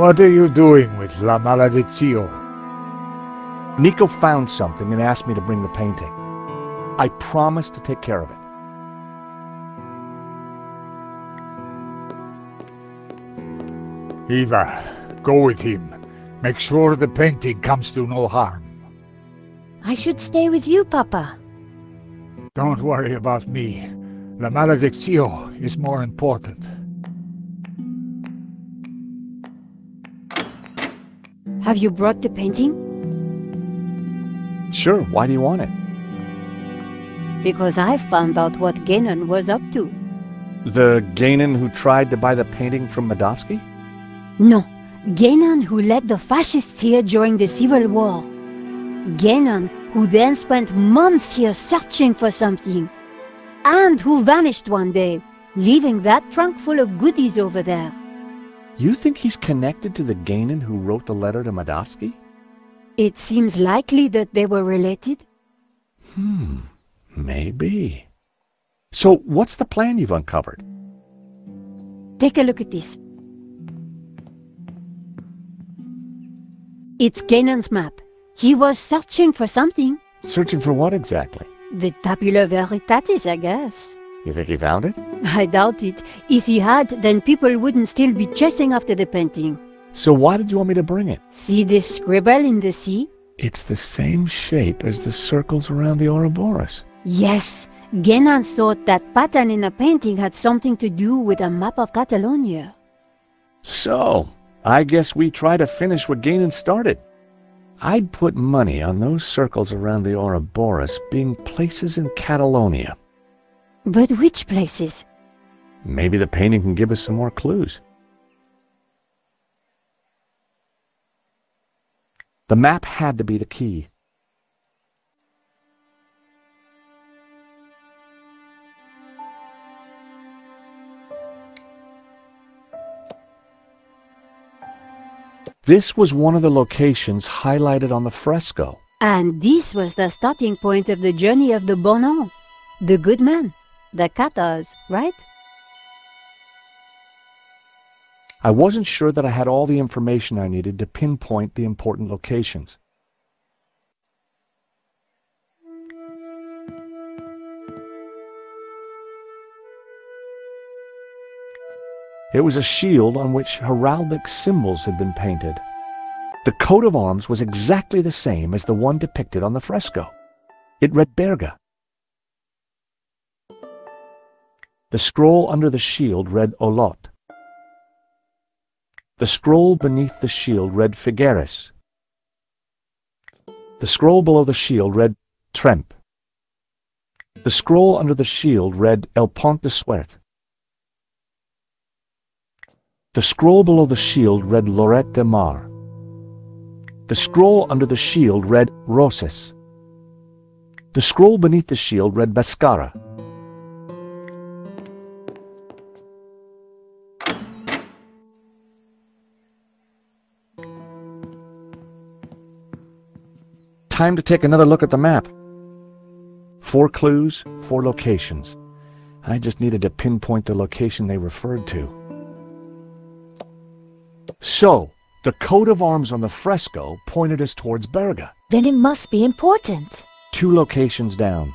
What are you doing with La Maledizio? Nico found something and asked me to bring the painting. I promised to take care of it. Eva, go with him. Make sure the painting comes to no harm. I should stay with you, Papa. Don't worry about me. La Maledizio is more important. Have you brought the painting? Sure, why do you want it? Because I found out what Genon was up to. The Gainan who tried to buy the painting from Madovsky? No, Genon who led the fascists here during the Civil War. Genon who then spent months here searching for something. And who vanished one day, leaving that trunk full of goodies over there. You think he's connected to the Gainan who wrote the letter to Madovsky? It seems likely that they were related. Maybe. So what's the plan you've uncovered? Take a look at this. It's Ganon's map. He was searching for something. Searching for what exactly? The Tabula Veritatis, I guess. You think he found it? I doubt it. If he had, then people wouldn't still be chasing after the painting. So why did you want me to bring it? See this scribble in the sea? It's the same shape as the circles around the Ouroboros. Yes. Genon thought that pattern in the painting had something to do with a map of Catalonia. So, I guess we try to finish what Gainan started. I'd put money on those circles around the Ouroboros being places in Catalonia. But which places? Maybe the painting can give us some more clues. The map had to be the key. This was one of the locations highlighted on the fresco. And this was the starting point of the journey of the Bonan, the good man, the Cathars, right? I wasn't sure that I had all the information I needed to pinpoint the important locations. It was a shield on which heraldic symbols had been painted. The coat of arms was exactly the same as the one depicted on the fresco. It read Berga. The scroll under the shield read Olot. The scroll beneath the shield read Figueres. The scroll below the shield read Tremp. The scroll under the shield read El Pont de Suert. The scroll below the shield read Lorette de Mar. The scroll under the shield read Roses. The scroll beneath the shield read Bascara. Time to take another look at the map. 4 clues, 4 locations. I just needed to pinpoint the location they referred to. So, the coat of arms on the fresco pointed us towards Berga. Then it must be important. 2 locations down.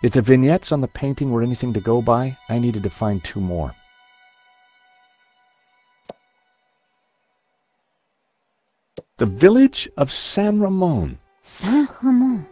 If the vignettes on the painting were anything to go by, I needed to find 2 more. The village of San Ramon. Saint Ramon.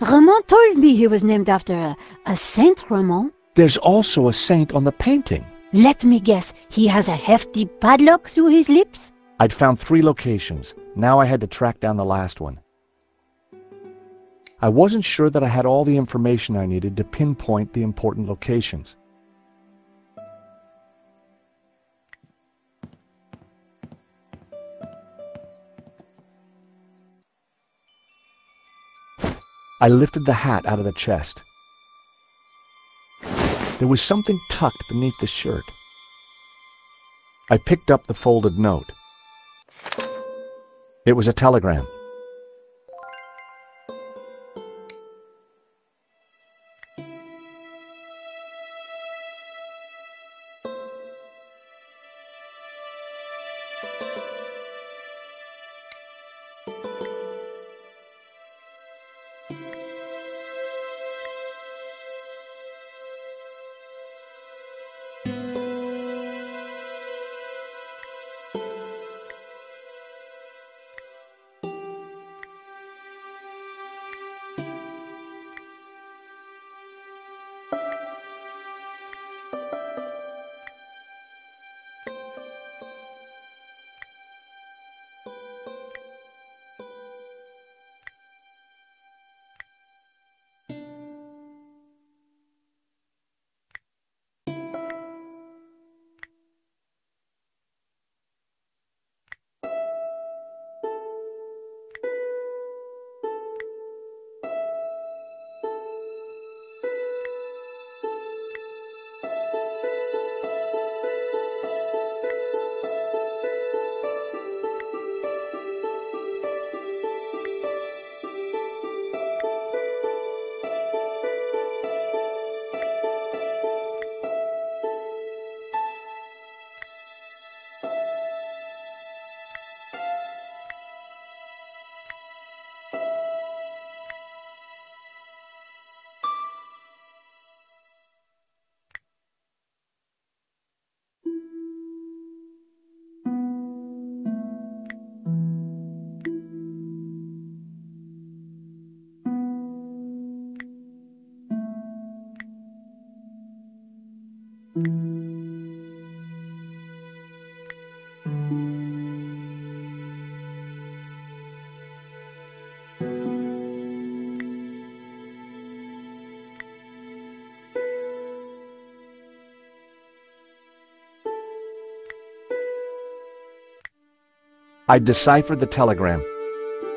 Ramon told me he was named after a Saint Ramon. There's also a saint on the painting. Let me guess, he has a hefty padlock through his lips? I'd found 3 locations. Now I had to track down the last one. I wasn't sure that I had all the information I needed to pinpoint the important locations. I lifted the hat out of the chest. There was something tucked beneath the shirt. I picked up the folded note. It was a telegram. I deciphered the telegram.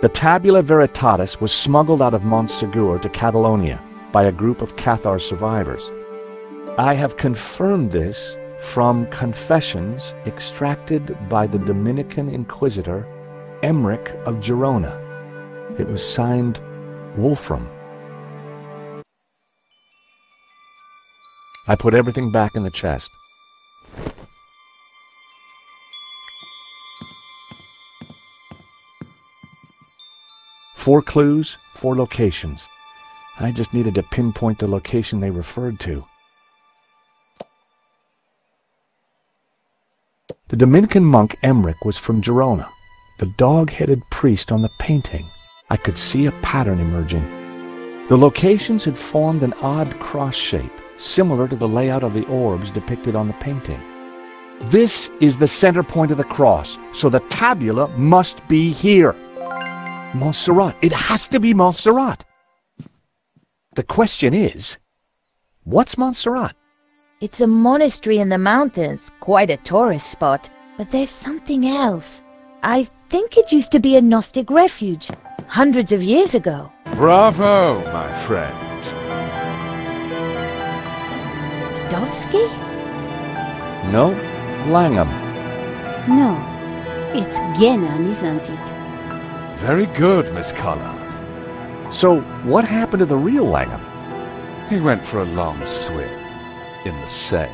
The Tabula Veritatis was smuggled out of Montsegur to Catalonia by a group of Cathar survivors. I have confirmed this from confessions extracted by the Dominican Inquisitor Emmerich of Girona. It was signed Wolfram. I put everything back in the chest. Four clues, 4 locations. I just needed to pinpoint the location they referred to. The Dominican monk Emmerich was from Girona. The dog-headed priest on the painting. I could see a pattern emerging. The locations had formed an odd cross shape, similar to the layout of the orbs depicted on the painting. This is the center point of the cross, so the tabula must be here. Montserrat. It has to be Montserrat. The question is, what's Montserrat? It's a monastery in the mountains, quite a tourist spot. But there's something else. I think it used to be a Gnostic refuge, hundreds of years ago. Bravo, my friend. Dovsky? No, Langham. No, it's Genan, isn't it? Very good, Miss Collard. So, what happened to the real Langham? He went for a long swim in the Seine.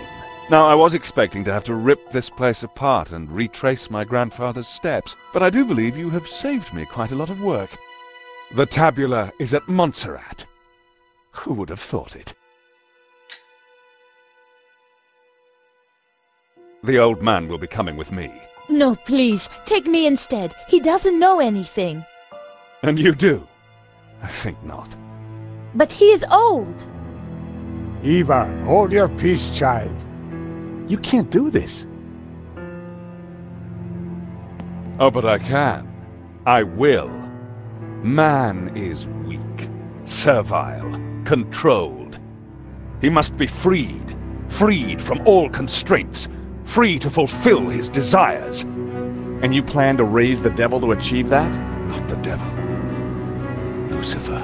Now, I was expecting to have to rip this place apart and retrace my grandfather's steps, but I do believe you have saved me quite a lot of work. The tabula is at Montserrat. Who would have thought it? The old man will be coming with me. No, please, take me instead. He doesn't know anything. And you do? I think not. But he is old. Eva, hold your peace, child. You can't do this. Oh, but I can. I will. Man is weak, servile, controlled. He must be freed, freed from all constraints, free to fulfill his desires. And you plan to raise the devil to achieve that? Not the devil. Lucifer.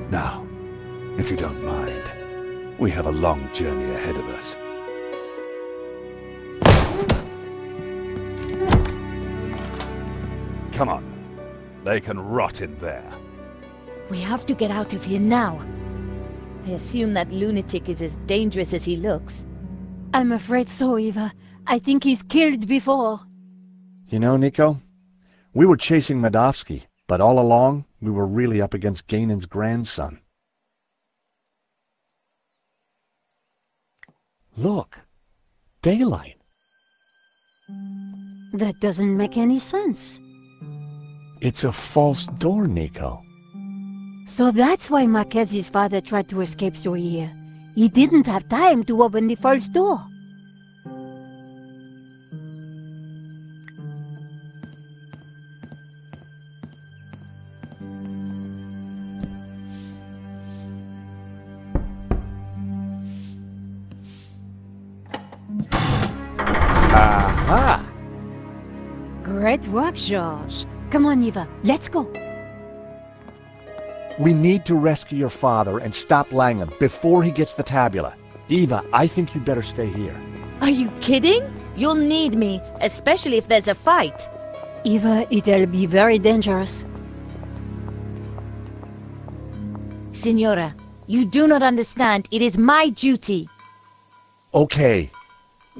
Now, if you don't mind, we have a long journey ahead of us. Come on. They can rot in there. We have to get out of here now. I assume that lunatic is as dangerous as he looks. I'm afraid so, Eva. I think he's killed before. You know, Nico, we were chasing Medovsky, but all along, we were really up against Ganon's grandson. Look, daylight. That doesn't make any sense. It's a false door, Nico. So that's why Marquez's father tried to escape through here. He didn't have time to open the false door. Aha! Great work, George. Come on, Eva, let's go. We need to rescue your father and stop Langham before he gets the tabula. Eva, I think you'd better stay here. Are you kidding? You'll need me, especially if there's a fight. Eva, it'll be very dangerous. Signora, you do not understand. It is my duty. Okay.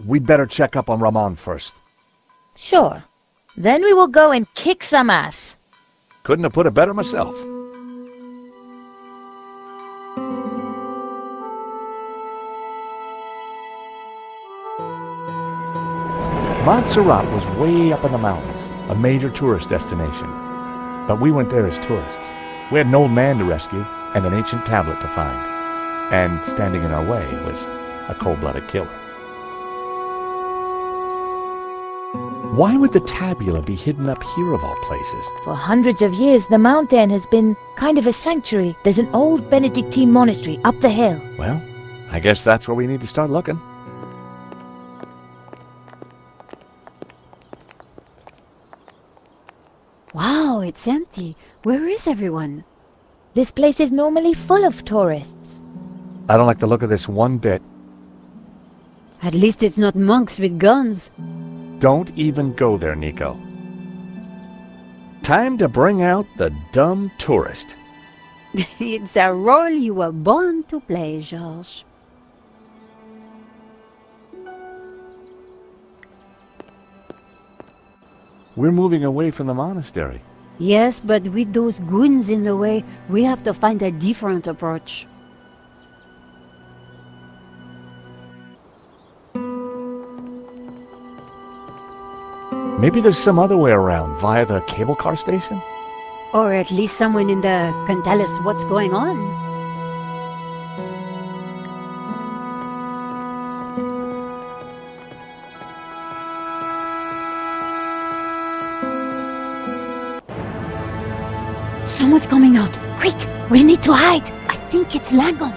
We'd better check up on Ramon first. Sure. Then we will go and kick some ass. Couldn't have put it better myself. Montserrat was way up in the mountains, a major tourist destination. But we went there as tourists. We had an old man to rescue and an ancient tablet to find. And standing in our way was a cold-blooded killer. Why would the tabula be hidden up here of all places? For hundreds of years, the mountain has been kind of a sanctuary. There's an old Benedictine monastery up the hill. Well, I guess that's where we need to start looking. it's empty. Where is everyone? This place is normally full of tourists. I don't like the look of this one bit. At least it's not monks with guns. Don't even go there, Nico. Time to bring out the dumb tourist. It's a role you were born to play, Georges. We're moving away from the monastery. Yes, but with those goons in the way, we have to find a different approach. Maybe there's some other way around, via the cable car station? Or at least someone in there can tell us what's going on. Someone's coming out. Quick! We need to hide! I think it's Lagon.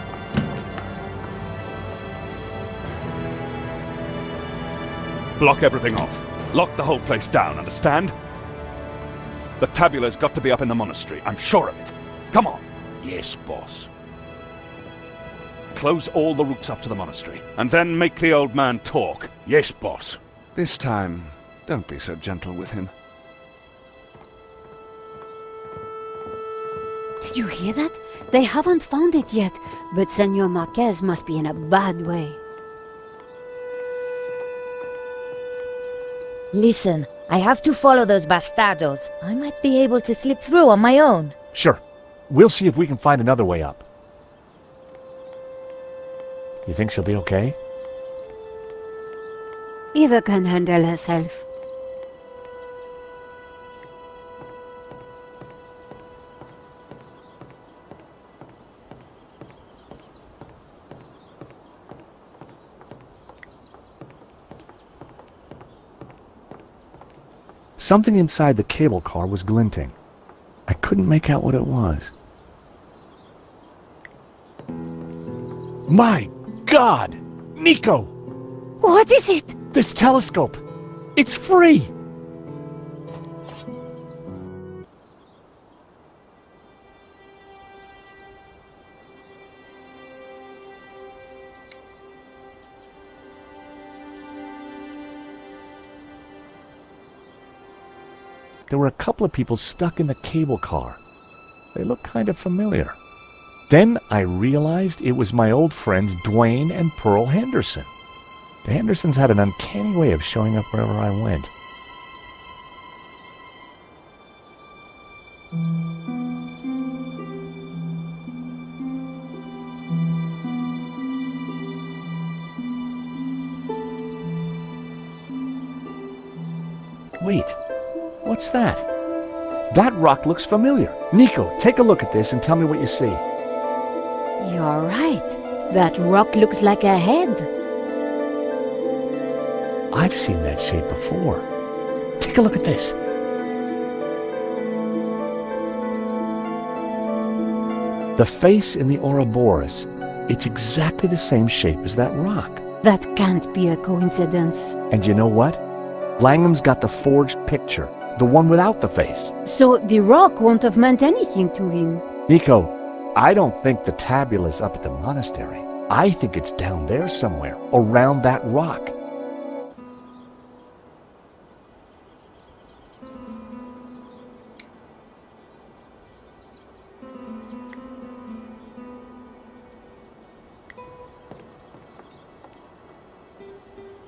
Block everything off. Lock the whole place down, understand? The tabula's got to be up in the monastery, I'm sure of it. Come on. Yes, boss. Close all the routes up to the monastery, and then make the old man talk. Yes, boss. This time, don't be so gentle with him. Did you hear that? They haven't found it yet, but Senor Marquez must be in a bad way. Listen, I have to follow those bastardos. I might be able to slip through on my own. Sure. We'll see if we can find another way up. You think she'll be okay? Eva can handle herself. Something inside the cable car was glinting. I couldn't make out what it was. My God! Nico! What is it? This telescope! It's free! There were a couple of people stuck in the cable car. They looked kind of familiar. Then I realized it was my old friends Dwayne and Pearl Henderson. The Hendersons had an uncanny way of showing up wherever I went. Wait. What's that? That rock looks familiar. Nico, take a look at this and tell me what you see. You're right. That rock looks like a head. I've seen that shape before. Take a look at this. The face in the Ouroboros, it's exactly the same shape as that rock. That can't be a coincidence. And you know what? Langham's got the forged picture. The one without the face. So the rock won't have meant anything to him. Nico, I don't think the tabula's up at the monastery. I think it's down there somewhere, around that rock.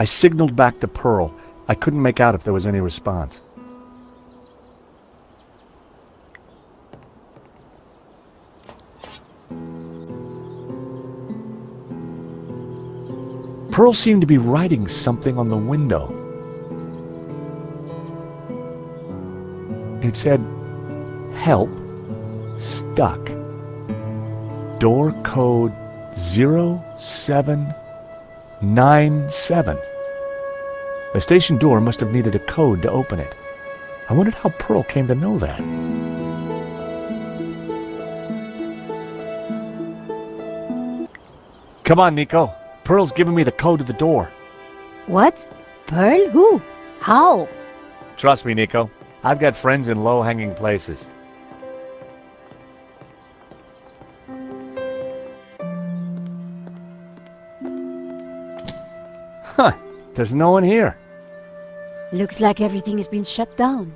I signaled back to Pearl. I couldn't make out if there was any response. Pearl seemed to be writing something on the window. It said, "Help, stuck. Door code 0797. The station door must have needed a code to open it. I wondered how Pearl came to know that. Come on, Nico. Pearl's giving me the code to the door. What? Pearl? Who? How? Trust me, Nico. I've got friends in low-hanging places. Huh, there's no one here. Looks like everything has been shut down.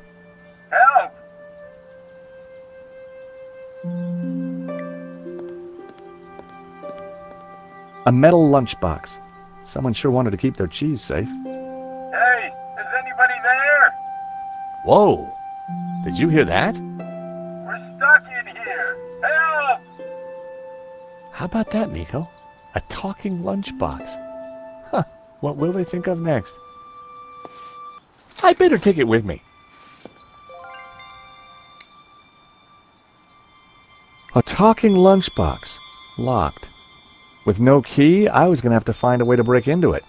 Help! A metal lunchbox. Someone sure wanted to keep their cheese safe. Hey, is anybody there? Whoa! Did you hear that? We're stuck in here. Help! How about that, Nico? A talking lunchbox. Huh, what will they think of next? I better take it with me. A talking lunchbox. Locked. With no key, I was going to have to find a way to break into it.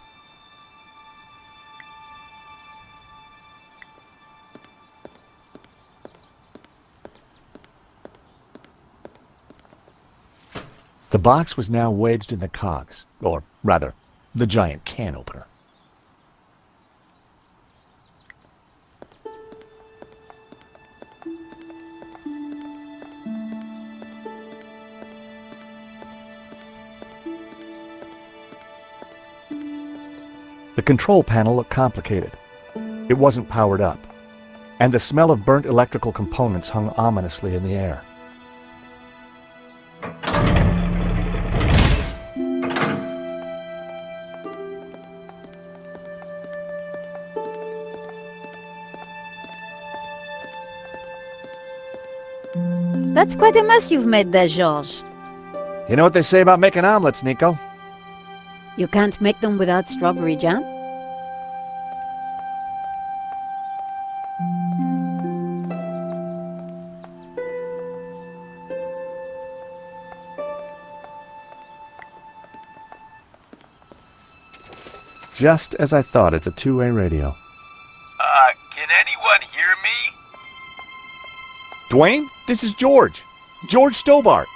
The box was now wedged in the cogs, or rather, the giant can opener. The control panel looked complicated. It wasn't powered up, and the smell of burnt electrical components hung ominously in the air. That's quite a mess you've made there, George. You know what they say about making omelets, Nico? You can't make them without strawberry jam? Just as I thought, it's a two-way radio. Can anyone hear me? Dwayne, this is George. George Stobart.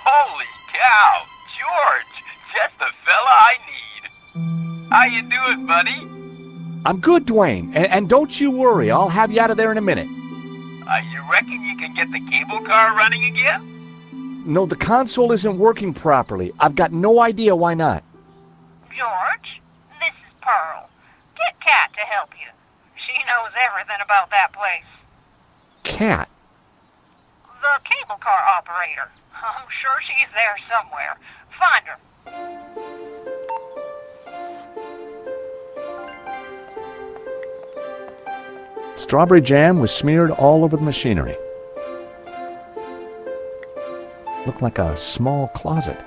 Holy cow! George! Just the fella I need. How you doing, buddy? I'm good, Dwayne, and don't you worry. I'll have you out of there in a minute. You reckon you can get the cable car running again? No, the console isn't working properly. I've got no idea why not. George, this is Pearl. Get Kat to help you. She knows everything about that place. Cat? The cable car operator. I'm sure she's there somewhere. Find her. Strawberry jam was smeared all over the machinery. Looked like a small closet.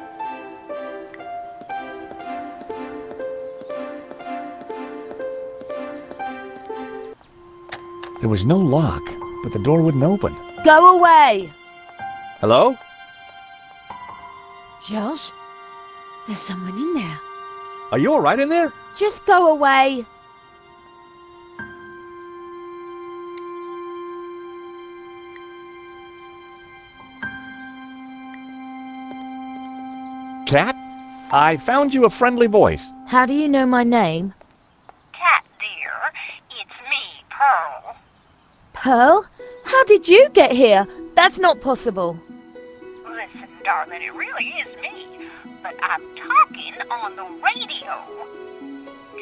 There was no lock, but the door wouldn't open. Go away! Hello? George? There's someone in there. Are you all right in there? Just go away! Cat? I found you a friendly voice. How do you know my name? Kat, dear, it's me, Pearl. Pearl? How did you get here? That's not possible. Listen, darling, it really is me. But I'm talking on the radio.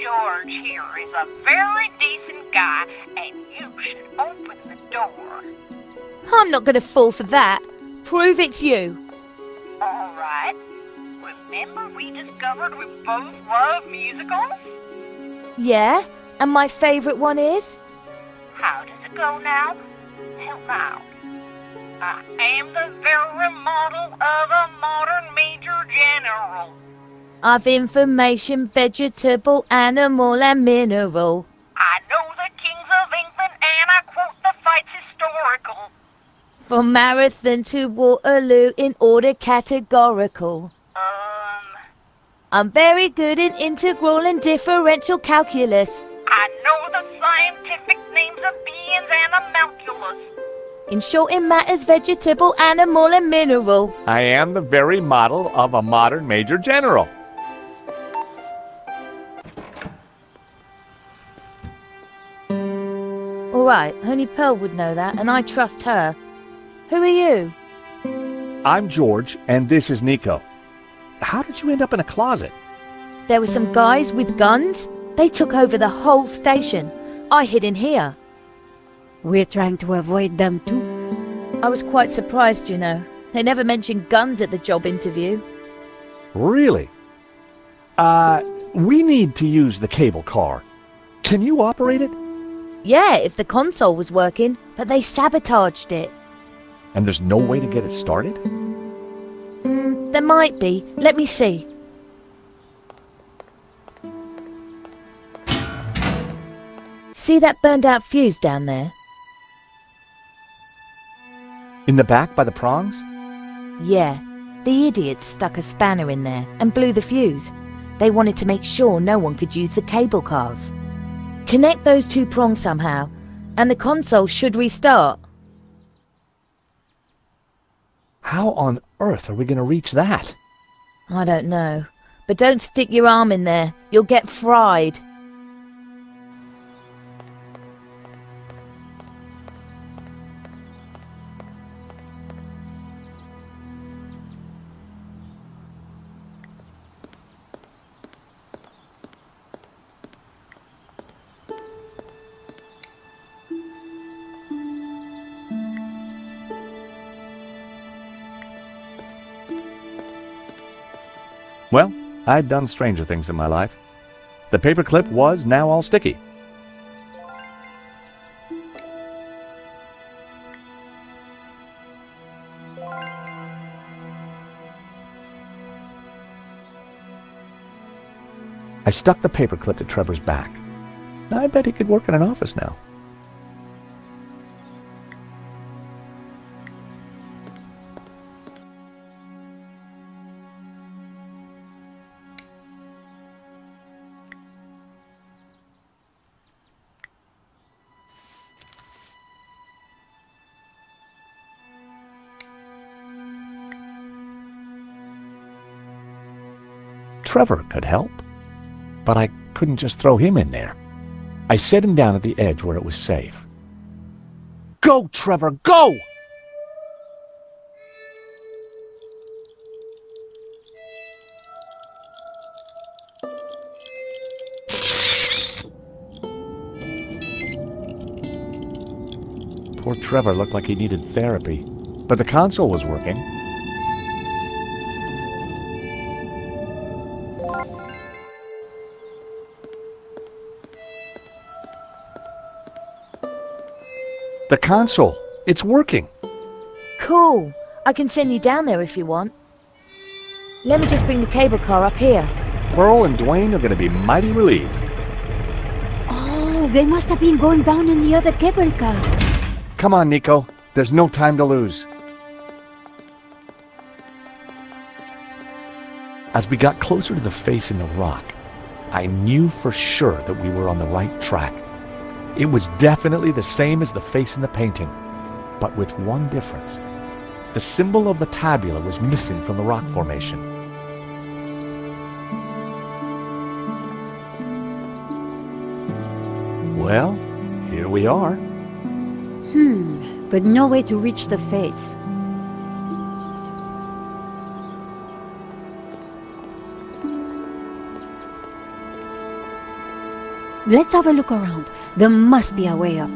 George here is a very decent guy, and you should open the door. I'm not going to fall for that. Prove it's you. All right. Remember we discovered we both love musicals? Yeah? And my favourite one is? How does it go now? Help out. I am the very model of a modern major general. Of information, vegetable, animal, and mineral. I know the kings of England and I quote the fights historical. From Marathon to Waterloo in order categorical. I'm very good in integral and differential calculus. I know the scientific names of beings and homunculus. In short, it matters vegetable, animal, and mineral. I am the very model of a modern major general. All right. Only Pearl would know that, and I trust her. Who are you? I'm George, and this is Nico. How did you end up in a closet? There were some guys with guns. They took over the whole station. I hid in here. We're trying to avoid them too. I was quite surprised, you know. They never mentioned guns at the job interview. Really? We need to use the cable car. Can you operate it? Yeah, if the console was working, but they sabotaged it. And there's no way to get it started? There might be. Let me see. See that burned out fuse down there? In the back by the prongs? Yeah. The idiots stuck a spanner in there and blew the fuse. They wanted to make sure no one could use the cable cars. Connect those two prongs somehow, and the console should restart. How on earth are we going to reach that? I don't know. But don't stick your arm in there. You'll get fried. Well, I'd done stranger things in my life. The paperclip was now all sticky. I stuck the paperclip to Trevor's back. I bet he could work in an office now. Trevor could help, but I couldn't just throw him in there. I set him down at the edge where it was safe. Go, Trevor, go! Poor Trevor looked like he needed therapy, but the console was working. The console, it's working. Cool. I can send you down there if you want. Let me just bring the cable car up here. Pearl and Dwayne are going to be mighty relieved. Oh, they must have been going down in the other cable car. Come on, Nico. There's no time to lose. As we got closer to the face in the rock, I knew for sure that we were on the right track. It was definitely the same as the face in the painting, but with one difference. The symbol of the tabula was missing from the rock formation. Well, here we are. But no way to reach the face. Let's have a look around. There must be a way up.